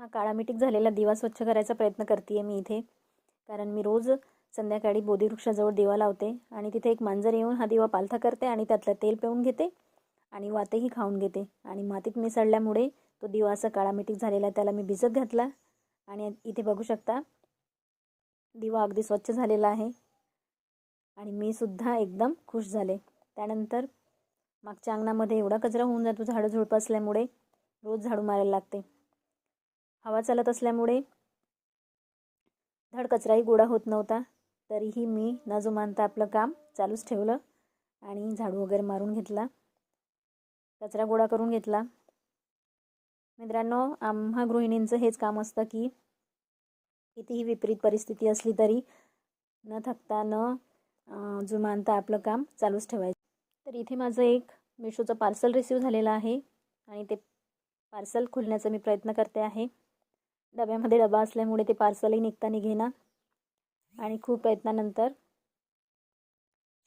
हा काळा मिटीक झालेला दिवा स्वच्छ करायचा प्रयत्न करते मी इथे, कारण मी रोज संध्याकाळी बोधिवृक्षाजवळ दिवा लावते आणि तिथे एक मांजर येऊन हा दिवा पालथा करते आणि त्यातलं तेल पिऊन घेते आणि वातेही खाऊन घेते आणि मातीत मिसळल्यामुळे तो दिवा असा काळा मिटीक झालेला. त्याला मी भिजत घातला आणि इथे बघू शकता दिवा अगदी स्वच्छ झालेला आहे आणि मी सुद्धा एकदम खुश झाले. त्यानंतर मागच्या अंगणामध्ये एवढा कचरा होऊन जातो झाडं झुडपं असल्यामुळे, रोज झाडू मारायला लागते. हवा चालत असल्यामुळे धड कचराही गोळा होत नव्हता, तरीही मी न जुमानता आपलं काम चालूच ठेवलं आणि झाडू वगैरे मारून घेतला, कचरा गोळा करून घेतला. मित्रांनो, आम्हा गृहिणींचं हेच काम असतं की कितीही विपरीत परिस्थिती असली तरी न थकता न जुमानता आपलं काम चालूच ठेवायचं. तर इथे माझं एक मिशोचं पार्सल रिसीव झालेलं आहे आणि ते पार्सल खोलण्याचा मी प्रयत्न करते आहे. डब्यामध्ये डबा असल्यामुळे ते पार्सलही निघता निघेना आणि खूप प्रयत्नानंतर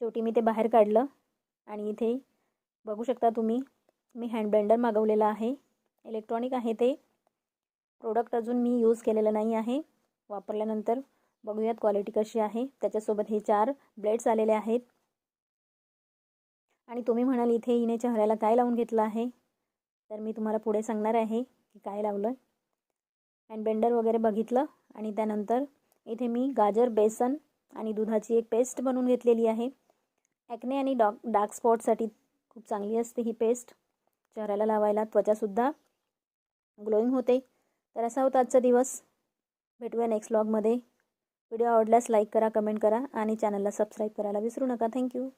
शेवटी मी ते बाहेर काढलं. आणि इथे बघू शकता तुम्ही, मी हँड ब्लेंडर मागवलेला आहे. इलेक्ट्रॉनिक आहे ते प्रोडक्ट, अजून मी यूज केलेलं नाही आहे. वापरल्यानंतर बघूयात क्वालिटी कशी आहे. त्याच्यासोबत हे 4 ब्लेड्स आलेले आहेत. आणि तुम्ही म्हणाल इथे हिने चेहऱ्याला काय लावून घेतलं आहे, तर मी तुम्हाला पुढे सांगणार आहे की काय लावलं. हँड ब्लेंडर वगैरे बघितलं आणि त्यानंतर इथे मी गाजर, बेसन आणि दुधाची एक पेस्ट बनवून घेतलेली आहे. ॲक्ने आणि डार्क स्पॉटसाठी खूप चांगली असते ही पेस्ट. चेहऱ्याला लावायला त्वचासुद्धा ग्लोईंग होते. तर असा होता आजचा दिवस. भेटूया नेक्स्ट व्लॉगमध्ये. व्हिडिओ आवडल्यास लाईक करा, कमेंट करा आणि चॅनलला सबस्क्राईब करायला विसरू नका. थँक्यू.